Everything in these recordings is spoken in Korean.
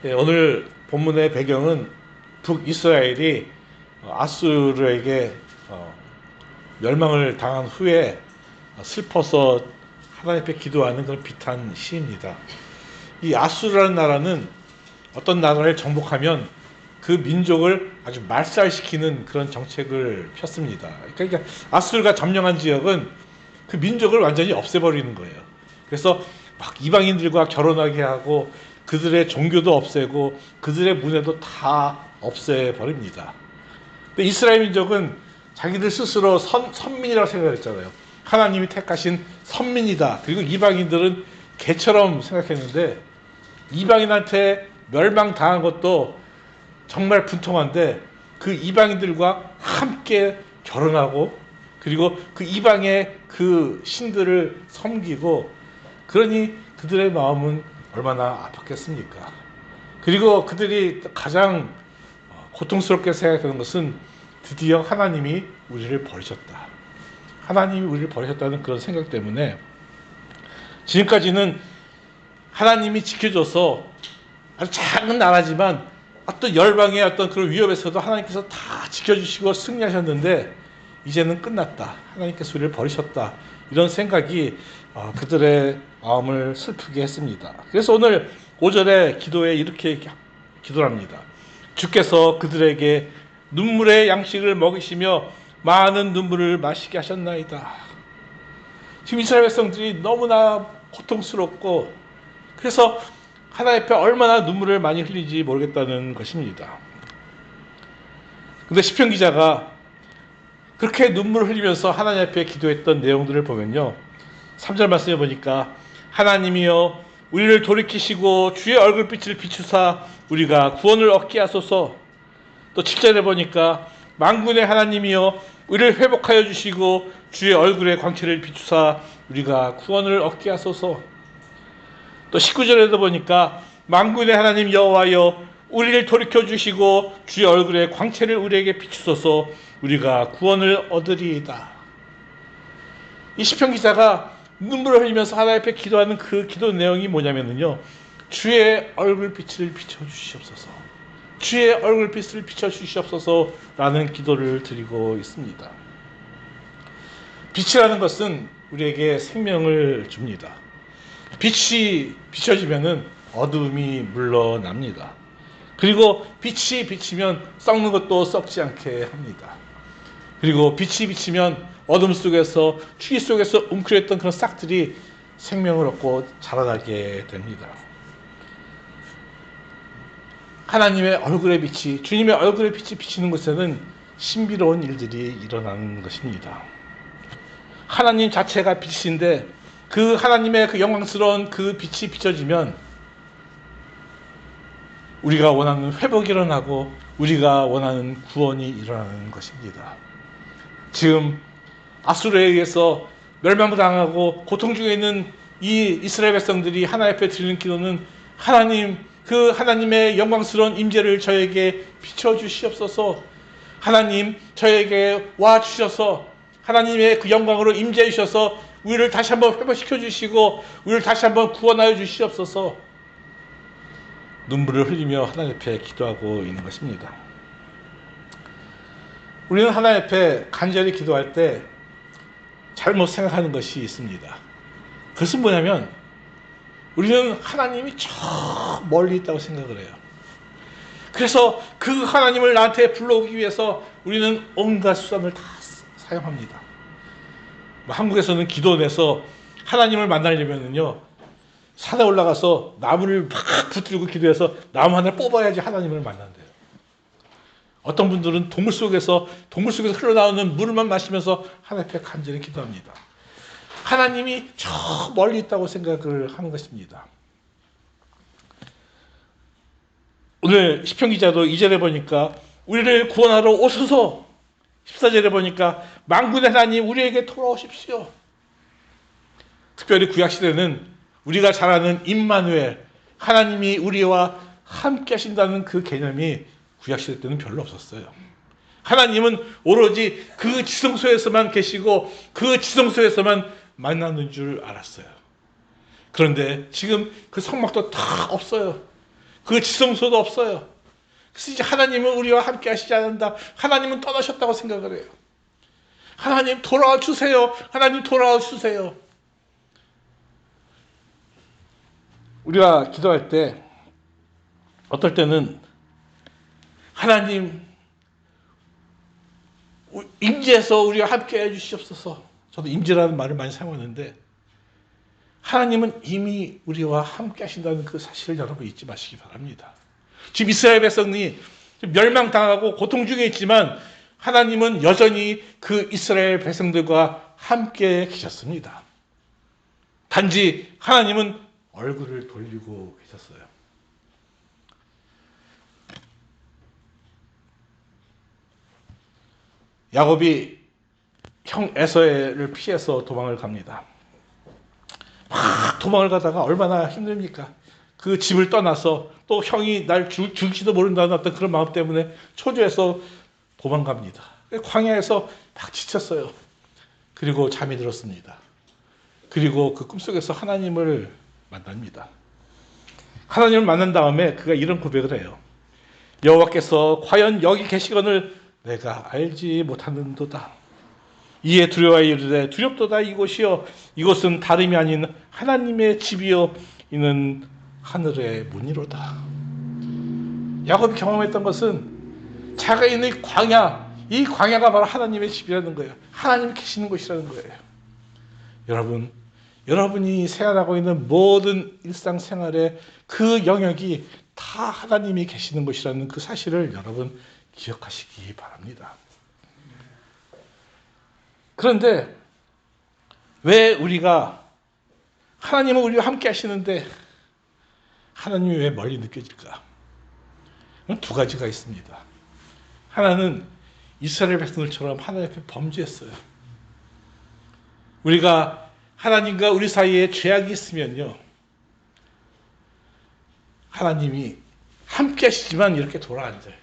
예, 오늘 본문의 배경은 북이스라엘이 아수르에게 멸망을 당한 후에 슬퍼서 하나님 앞에 기도하는 그런 비탄 시입니다. 이 아수르라는 나라는 어떤 나라를 정복하면 그 민족을 아주 말살시키는 그런 정책을 폈습니다. 그러니까 아수르가 점령한 지역은 그 민족을 완전히 없애버리는 거예요. 그래서 막 이방인들과 결혼하게 하고 그들의 종교도 없애고 그들의 문화도 다 없애버립니다. 근데 이스라엘 민족은 자기들 스스로 선민이라고 생각했잖아요. 하나님이 택하신 선민이다. 그리고 이방인들은 개처럼 생각했는데 이방인한테 멸망당한 것도 정말 분통한데 그 이방인들과 함께 결혼하고 그리고 그 이방의 그 신들을 섬기고 그러니 그들의 마음은 얼마나 아팠겠습니까? 그리고 그들이 가장 고통스럽게 생각하는 것은 드디어 하나님이 우리를 버리셨다. 하나님이 우리를 버리셨다는 그런 생각 때문에 지금까지는 하나님이 지켜줘서 아주 작은 나라지만 어떤 열방의 어떤 그런 위협에서도 하나님께서 다 지켜주시고 승리하셨는데 이제는 끝났다. 하나님께서 우리를 버리셨다. 이런 생각이 그들의 마음을 슬프게 했습니다. 그래서 오늘 5절의 기도에 이렇게 기도합니다. 주께서 그들에게 눈물의 양식을 먹이시며 많은 눈물을 마시게 하셨나이다. 지금 이스라엘 백성들이 너무나 고통스럽고 그래서 하나님 앞에 얼마나 눈물을 많이 흘리지 모르겠다는 것입니다. 근데 시편 기자가 그렇게 눈물을 흘리면서 하나님 앞에 기도했던 내용들을 보면요. 3절 말씀해 보니까 하나님이여 우리를 돌이키시고 주의 얼굴빛을 비추사 우리가 구원을 얻게 하소서. 또 7절에 보니까 만군의 하나님이여 우리를 회복하여 주시고 주의 얼굴의 광채를 비추사 우리가 구원을 얻게 하소서. 또 19절에도 보니까 만군의 하나님 여호와여 우리를 돌이켜 주시고 주의 얼굴의 광채를 우리에게 비추소서 우리가 구원을 얻으리이다. 이 시편 기자가 눈물을 흘리면서 하나님 앞에 기도하는 그 기도 내용이 뭐냐면요. 주의 얼굴빛을 비춰주시옵소서. 주의 얼굴빛을 비춰주시옵소서라는 기도를 드리고 있습니다. 빛이라는 것은 우리에게 생명을 줍니다. 빛이 비춰지면 어둠이 물러납니다. 그리고 빛이 비치면 썩는 것도 썩지 않게 합니다. 그리고 빛이 비치면 어둠 속에서 추위 속에서 웅크렸던 그런 싹들이 생명을 얻고 자라나게 됩니다. 하나님의 얼굴의 빛이 주님의 얼굴의 빛이 비치는 곳에는 신비로운 일들이 일어나는 것입니다. 하나님 자체가 빛인데 그 하나님의 그 영광스러운 그 빛이 비춰지면 우리가 원하는 회복이 일어나고 우리가 원하는 구원이 일어나는 것입니다. 지금 아수르에 의해서 멸망당하고 고통 중에 있는 이 이스라엘 백성들이 하나님 앞에 드리는 기도는 하나님 그 하나님의 영광스러운 임재를 저에게 비춰주시옵소서. 하나님 저에게 와주셔서 하나님의 그 영광으로 임재해 주셔서 우리를 다시 한번 회복시켜 주시고 우리를 다시 한번 구원하여 주시옵소서. 눈물을 흘리며 하나님 앞에 기도하고 있는 것입니다. 우리는 하나님 앞에 간절히 기도할 때 잘못 생각하는 것이 있습니다. 그것은 뭐냐면 우리는 하나님이 저 멀리 있다고 생각을 해요. 그래서 그 하나님을 나한테 불러오기 위해서 우리는 온갖 수단을 다 사용합니다. 한국에서는 기도원에서 하나님을 만나려면요 산에 올라가서 나무를 막 붙들고 기도해서 나무 하나를 뽑아야지 하나님을 만난대요. 어떤 분들은 동물 속에서 흘러나오는 물만 마시면서 하나님 앞에 간절히 기도합니다. 하나님이 저 멀리 있다고 생각을 하는 것입니다. 오늘 시편 기자도 2절에 보니까 우리를 구원하러 오소서. 14절에 보니까 만군의 하나님 우리에게 돌아오십시오. 특별히 구약시대는 우리가 잘 아는 임마누엘 하나님이 우리와 함께 하신다는 그 개념이 구약시대 때는 별로 없었어요. 하나님은 오로지 그 지성소에서만 계시고 그 지성소에서만 만나는 줄 알았어요. 그런데 지금 그 성막도 다 없어요. 그 지성소도 없어요. 그래서 이제 하나님은 우리와 함께 하시지 않는다. 하나님은 떠나셨다고 생각을 해요. 하나님 돌아와 주세요. 하나님 돌아와 주세요. 우리가 기도할 때 어떨 때는 하나님 임재해서 우리와 함께 해주시옵소서. 저도 임재라는 말을 많이 사용하는데 하나님은 이미 우리와 함께 하신다는 그 사실을 여러분 잊지 마시기 바랍니다. 지금 이스라엘 백성이 멸망당하고 고통 중에 있지만 하나님은 여전히 그 이스라엘 백성들과 함께 계셨습니다. 단지 하나님은 얼굴을 돌리고 계셨어요. 야곱이 형 에서를 피해서 도망을 갑니다. 막 도망을 가다가 얼마나 힘듭니까? 그 집을 떠나서 또 형이 날 죽을지도 모른다는 어떤 그런 마음 때문에 초조해서 도망갑니다. 광야에서 막 지쳤어요. 그리고 잠이 들었습니다. 그리고 그 꿈속에서 하나님을 만납니다. 하나님을 만난 다음에 그가 이런 고백을 해요. 여호와께서 과연 여기 계시거늘 내가 알지 못하는도다. 이에 두려워하여 이르되 두렵도다. 이곳이여 이곳은 다름이 아닌 하나님의 집이요 이는 하늘의 문이로다. 야곱이 경험했던 것은 자가 있는 광야, 이 광야가 바로 하나님의 집이라는 거예요. 하나님이 계시는 곳이라는 거예요. 여러분, 여러분이 생활하고 있는 모든 일상생활의 그 영역이 다 하나님이 계시는 곳이라는 그 사실을 여러분 기억하시기 바랍니다. 그런데 왜 우리가 하나님은 우리와 함께 하시는데 하나님이 왜 멀리 느껴질까? 두 가지가 있습니다. 하나는 이스라엘 백성들처럼 하나님 앞에 범죄했어요. 우리가 하나님과 우리 사이에 죄악이 있으면요, 하나님이 함께 하시지만 이렇게 돌아앉아요.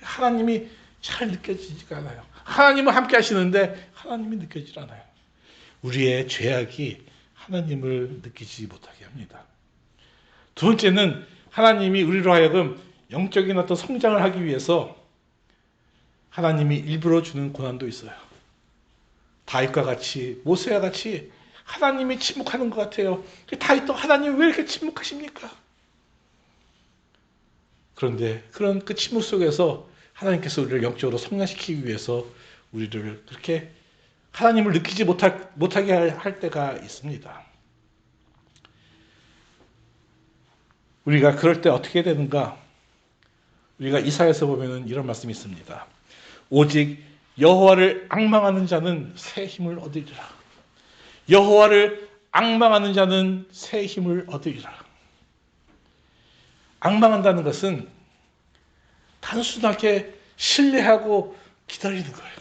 하나님이 잘 느껴지지가 않아요. 하나님은 함께 하시는데 하나님이 느껴지지 않아요. 우리의 죄악이 하나님을 느끼지 못하게 합니다. 두 번째는 하나님이 우리로 하여금 영적인 어떤 성장을 하기 위해서 하나님이 일부러 주는 고난도 있어요. 다윗과 같이, 모세와 같이 하나님이 침묵하는 것 같아요. 다윗도 하나님 왜 이렇게 침묵하십니까? 그런데 그런 그 침묵 속에서 하나님께서 우리를 영적으로 성장시키기 위해서 우리를 그렇게 하나님을 느끼지 못하게 할 때가 있습니다. 우리가 그럴 때 어떻게 되는가? 우리가 이사야에서 보면은 이런 말씀이 있습니다. 오직 여호와를 앙망하는 자는 새 힘을 얻으리라. 여호와를 앙망하는 자는 새 힘을 얻으리라. 앙망한다는 것은 단순하게 신뢰하고 기다리는 거예요.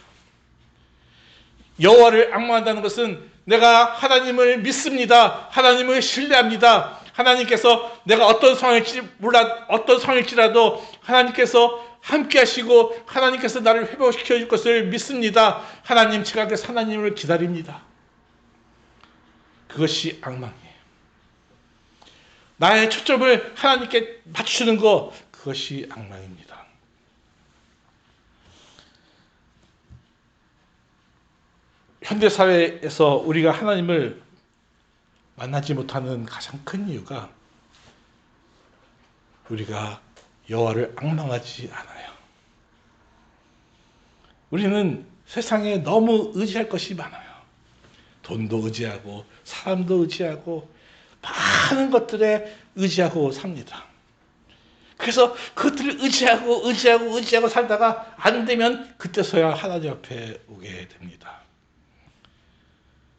여호와를 앙망한다는 것은 내가 하나님을 믿습니다. 하나님을 신뢰합니다. 하나님께서 내가 어떤 상황일지라도 하나님께서 함께 하시고 하나님께서 나를 회복시켜 줄 것을 믿습니다. 하나님, 제가 그래서 하나님을 기다립니다. 그것이 앙망이에요. 나의 초점을 하나님께 맞추는 것, 그것이 앙망입니다. 현대사회에서 우리가 하나님을 만나지 못하는 가장 큰 이유가 우리가 여호와를 앙망하지 않아요. 우리는 세상에 너무 의지할 것이 많아요. 돈도 의지하고 사람도 의지하고 많은 것들에 의지하고 삽니다. 그래서 그것들을 의지하고 살다가 안 되면 그때서야 하나님 앞에 오게 됩니다.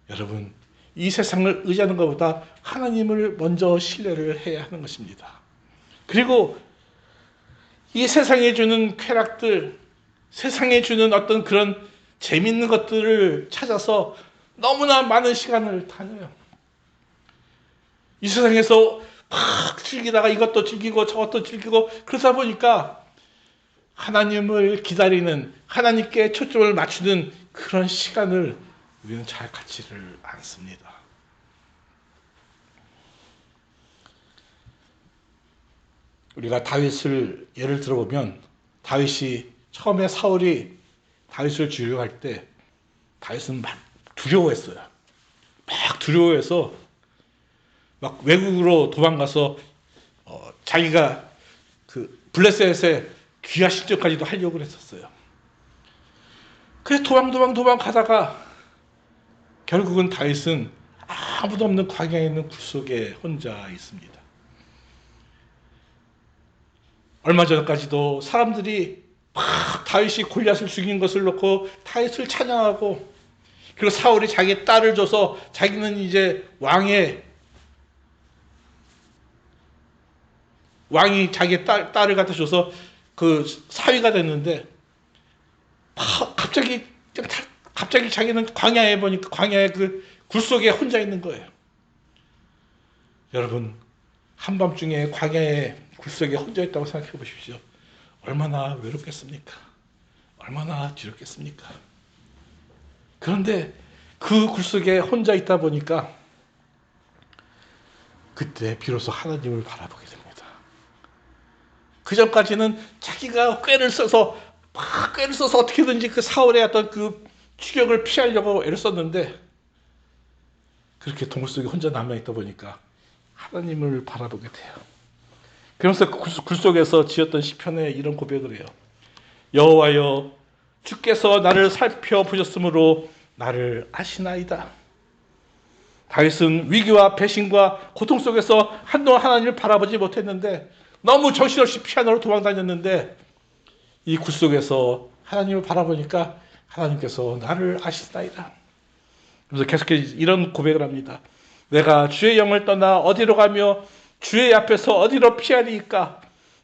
여러분, 이 세상을 의지하는 것보다 하나님을 먼저 신뢰를 해야 하는 것입니다. 그리고 이 세상에 주는 쾌락들, 세상에 주는 어떤 그런 재밌는 것들을 찾아서 너무나 많은 시간을 다녀요. 이 세상에서 막 즐기다가 이것도 즐기고 저것도 즐기고 그러다 보니까 하나님을 기다리는, 하나님께 초점을 맞추는 그런 시간을 우리는 잘 갖지를 않습니다. 우리가 다윗을 예를 들어보면 다윗이 처음에 사울이 다윗을 죽이려고 할 때 다윗은 막 두려워했어요. 막 두려워해서 막 외국으로 도망가서 자기가 그 블레셋의 귀화 신전까지도 하려고 했었어요. 그래서 도망 가다가 결국은 다윗은 아무도 없는 광야에 있는 굴 속에 혼자 있습니다. 얼마 전까지도 사람들이 막 다윗이 골리앗을 죽인 것을 놓고 다윗을 찬양하고, 그리고 사울이 자기 딸을 줘서 자기는 이제 왕이 자기 딸을 갖다 줘서 그 사위가 됐는데, 갑자기 자기는 광야에 보니까 광야의 그 굴 속에 혼자 있는 거예요. 여러분, 한밤중에 광야의 굴 속에 혼자 있다고 생각해 보십시오. 얼마나 외롭겠습니까? 얼마나 두렵겠습니까? 그런데 그 굴 속에 혼자 있다 보니까 그때 비로소 하나님을 바라보게 됩니다. 그 전까지는 자기가 꾀를 써서 어떻게든지 그 사울의 어떤 그 추격을 피하려고 애를 썼는데, 그렇게 동굴 속에 혼자 남아있다 보니까 하나님을 바라보게 돼요. 그러면서 굴 속에서 지었던 시편에 이런 고백을 해요. 여호와여, 주께서 나를 살펴보셨으므로 나를 아시나이다. 다윗은 위기와 배신과 고통 속에서 한동안 하나님을 바라보지 못했는데, 너무 정신없이 피아노로 도망다녔는데, 이 굴 속에서 하나님을 바라보니까 하나님께서 나를 아시나이다. 그래서 계속해서 이런 고백을 합니다. 내가 주의 영을 떠나 어디로 가며 주의 앞에서 어디로 피하리이까?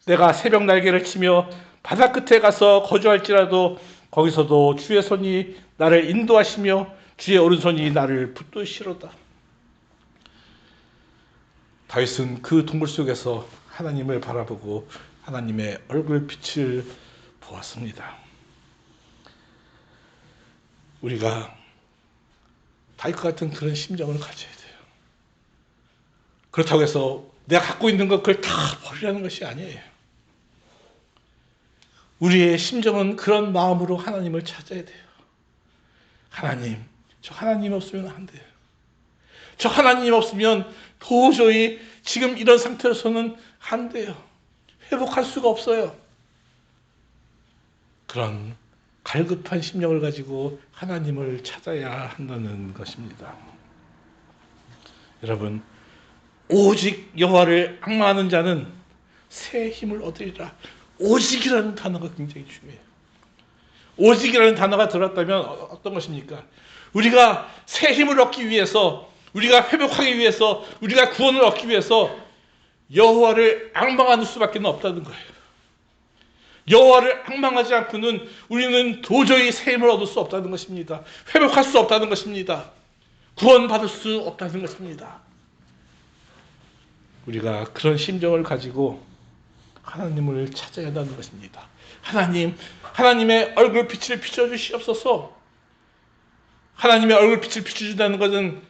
내가 새벽 날개를 치며 바다 끝에 가서 거주할지라도 거기서도 주의 손이 나를 인도하시며 주의 오른손이 나를 붙드시로다. 다윗은 그 동굴 속에서 하나님을 바라보고 하나님의 얼굴빛을 보았습니다. 우리가 다윗과 같은 그런 심정을 가져야 돼요. 그렇다고 해서 내가 갖고 있는 것 그걸 다 버리라는 것이 아니에요. 우리의 심정은 그런 마음으로 하나님을 찾아야 돼요. 하나님, 저 하나님 없으면 안 돼요. 저 하나님 없으면 도저히 지금 이런 상태로서는 안 돼요. 회복할 수가 없어요. 그런 갈급한 심령을 가지고 하나님을 찾아야 한다는 것입니다. 여러분, 오직 여호와를 앙망하는 자는 새 힘을 얻으리라. 오직이라는 단어가 굉장히 중요해요. 오직이라는 단어가 들었다면 어떤 것입니까? 우리가 새 힘을 얻기 위해서, 우리가 회복하기 위해서, 우리가 구원을 얻기 위해서 여호와를 앙망하는 수밖에 없다는 거예요. 여호와를 앙망하지 않고는 우리는 도저히 새 힘을 얻을 수 없다는 것입니다. 회복할 수 없다는 것입니다. 구원받을 수 없다는 것입니다. 우리가 그런 심정을 가지고 하나님을 찾아야 한다는 것입니다. 하나님의 얼굴빛을 비춰주시옵소서. 하나님의 얼굴빛을 비춰준다는 것은,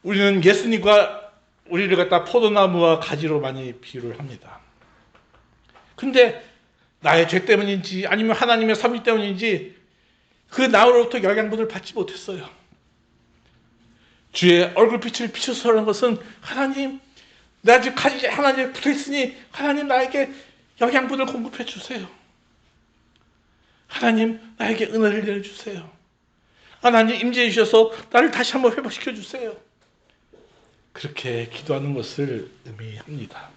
우리는 예수님과 우리를 갖다 포도나무와 가지로 많이 비유를 합니다. 근데 나의 죄 때문인지 아니면 하나님의 섭리 때문인지 그 나무로부터 영양분을 받지 못했어요. 주의 얼굴빛을 비춰서라는 것은, 하나님, 내가 지금 하나님에 붙어있으니 하나님 나에게 영양분을 공급해 주세요. 하나님 나에게 은혜를 내려주세요. 하나님 임재해 주셔서 나를 다시 한번 회복시켜 주세요. 그렇게 기도하는 것을 의미합니다.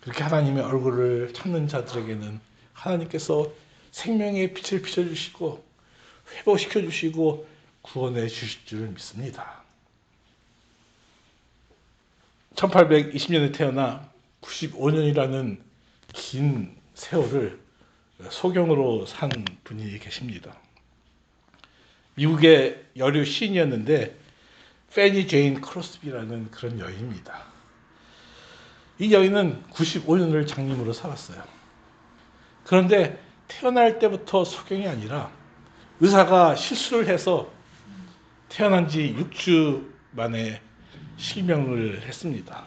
그렇게 하나님의 얼굴을 찾는 자들에게는 하나님께서 생명의 빛을 비춰주시고 회복시켜 주시고 구원해 주실 줄 믿습니다. 1820년에 태어나 95년이라는 긴 세월을 소경으로 산 분이 계십니다. 미국의 여류 시인이었는데 페니 제인 크로스비라는 그런 여인입니다. 이 여인은 95년을 장님으로 살았어요. 그런데 태어날 때부터 소경이 아니라 의사가 실수를 해서 태어난 지 6주 만에 실명을 했습니다.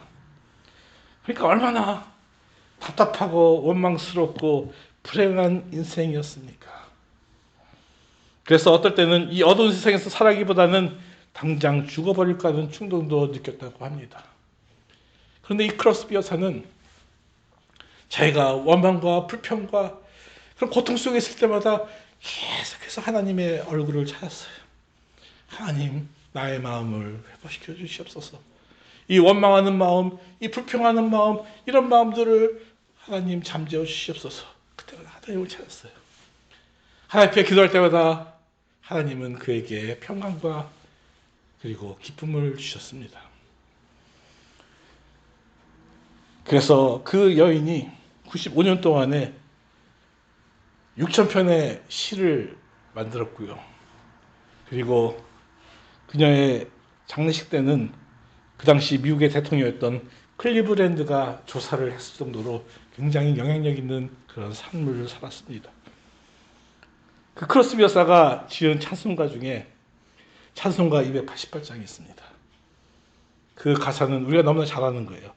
그러니까 얼마나 답답하고 원망스럽고 불행한 인생이었습니까? 그래서 어떨 때는 이 어두운 세상에서 살아가기보다는 당장 죽어버릴까 하는 충동도 느꼈다고 합니다. 그런데 이 크로스비 여사는 자기가 원망과 불평과 그런 고통 속에 있을 때마다 계속해서 하나님의 얼굴을 찾았어요. 하나님, 나의 마음을 회복시켜 주시옵소서. 이 원망하는 마음, 이 불평하는 마음, 이런 마음들을 하나님 잠재워 주시옵소서. 그때마다 하나님을 찾았어요. 하나님 앞에 기도할 때마다 하나님은 그에게 평강과 그리고 기쁨을 주셨습니다. 그래서 그 여인이 95년 동안에 6,000편의 시를 만들었고요. 그리고 그녀의 장례식 때는 그 당시 미국의 대통령이었던 클리브랜드가 조사를 했을 정도로 굉장히 영향력 있는 그런 삶을 살았습니다. 그 크로스비 여사가 지은 찬송가 중에 찬송가 288장이 있습니다. 그 가사는 우리가 너무나 잘 아는 거예요.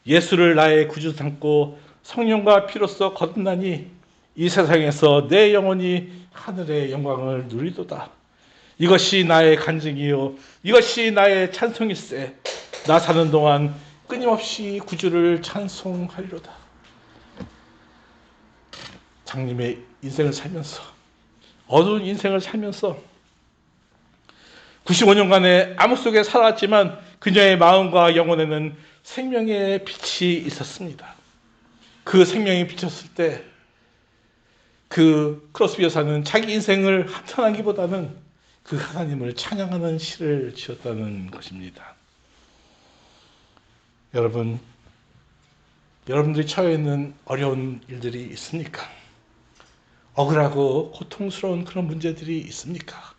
예수를 나의 구주 삼고 성령과 피로써 거듭나니 이 세상에서 내 영혼이 하늘의 영광을 누리도다. 이것이 나의 간증이요 이것이 나의 찬송일세. 나 사는 동안 끊임없이 구주를 찬송하리로다. 장님의 인생을 살면서 어두운 인생을 살면서 95년간의 암흑 속에 살았지만 그녀의 마음과 영혼에는 생명의 빛이 있었습니다. 그 생명이 비쳤을 때 그 크로스비 여사는 자기 인생을 한탄하기보다는 그 하나님을 찬양하는 시를 지었다는 것입니다. 여러분, 여러분들이 처해 있는 어려운 일들이 있습니까? 억울하고 고통스러운 그런 문제들이 있습니까?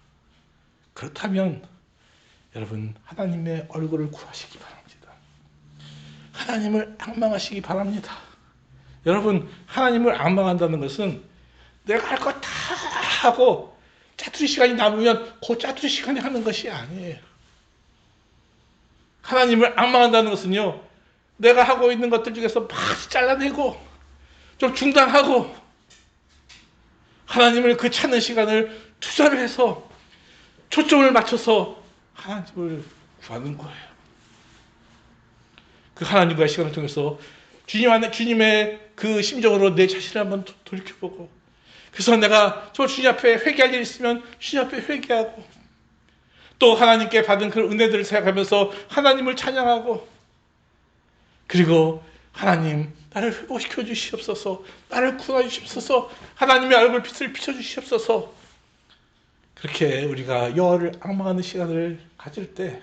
그렇다면 여러분 하나님의 얼굴을 구하시기 바랍니다. 하나님을 앙망하시기 바랍니다. 여러분 하나님을 앙망한다는 것은 내가 할 것 다 하고 짜투리 시간이 남으면 그 짜투리 시간에 하는 것이 아니에요. 하나님을 앙망한다는 것은요, 내가 하고 있는 것들 중에서 막 잘라내고 좀 중단하고 하나님을 그 찾는 시간을 투자를 해서 초점을 맞춰서 하나님을 구하는 거예요. 그 하나님과의 시간을 통해서 주님의 그 심정으로 내 자신을 한번 돌이켜보고, 그래서 내가 저 주님 앞에 회개할 일 있으면 주님 앞에 회개하고, 또 하나님께 받은 그 은혜들을 생각하면서 하나님을 찬양하고, 그리고 하나님 나를 회복시켜 주시옵소서, 나를 구원해 주시옵소서, 하나님의 얼굴 빛을 비춰 주시옵소서. 그렇게 우리가 여호와를 앙망하는 시간을 가질 때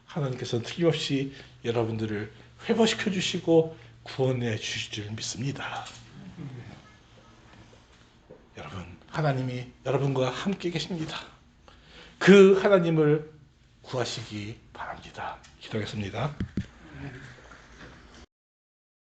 하나님께서는 틀림없이 여러분들을 회복시켜 주시고 구원해 주실 줄 믿습니다. 여러분, 하나님이 여러분과 함께 계십니다. 그 하나님을 구하시기 바랍니다. 기도하겠습니다.